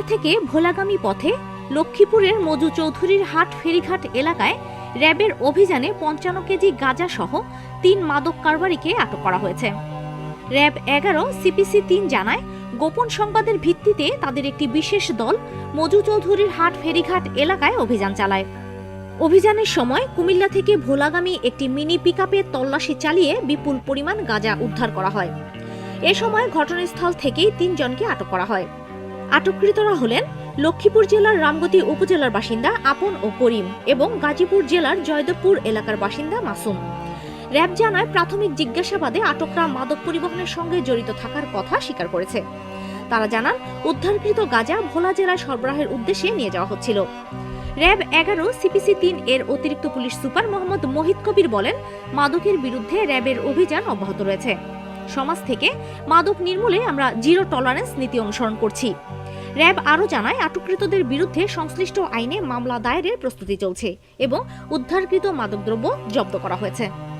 কুমিল্লা থেকে ভোলাগামী পথে লক্ষ্মীপুরের মজু চৌধুরীর হাট ফেরিঘাট এলাকায় র্যাবের অভিযানে ৫৫ কেজি গাঁজা সহ ৩ মাদক কারবারিকে আটক করা হয়েছে। র্যাব ১১ সিপিসি ৩ জানায়, গোপন সংবাদের ভিত্তিতে তাদের একটি বিশেষ দল মজু চৌধুরীর হাট ফেরিঘাট এলাকায় অভিযান চালায়। অভিযানের সময় কুমিল্লা থেকে ভোলাগামী একটি মিনি পিকআপে তল্লাশি চালিয়ে বিপুল পরিমাণ গাঁজা উদ্ধার করা হয়। এ সময় ঘটনাস্থল থেকেই ৩ জনকে আটক করা হয়। আটককৃতরা হলেন লক্ষ্মীপুর জেলার রামগতি উপজেলার বাসিন্দা আপন ও করিম এবং গাজীপুর জেলার জয়দেবপুর এলাকার বাসিন্দা মাসুম। র্যাব জানায়, প্রাথমিক জিজ্ঞাসাবাদে আটকরা মাদক পরিবহনের সঙ্গে জড়িত থাকার কথা স্বীকার করেছে। তারা জানান, উদ্ধারকৃত গাঁজা ভোলা জেলায় সরবরাহের উদ্দেশ্যে নিয়ে যাওয়া হচ্ছিল। র্যাব ১১ সিপিসি ৩ এর অতিরিক্ত পুলিশ সুপার মোহাম্মদ মোহিত কবির বলেন, মাদকের বিরুদ্ধে র্যাবের অভিযান অব্যাহত রয়েছে। সমাজ থেকে মাদক নির্মূলে আমরা জিরো টলারেন্স নীতি অনুসরণ করছি। র্যাব আরও জানায়, আটককৃতদের বিরুদ্ধে সংশ্লিষ্ট আইনে মামলা দায়েরের প্রস্তুতি চলছে এবং উদ্ধারকৃত মাদকদ্রব্য জব্দ করা হয়েছে।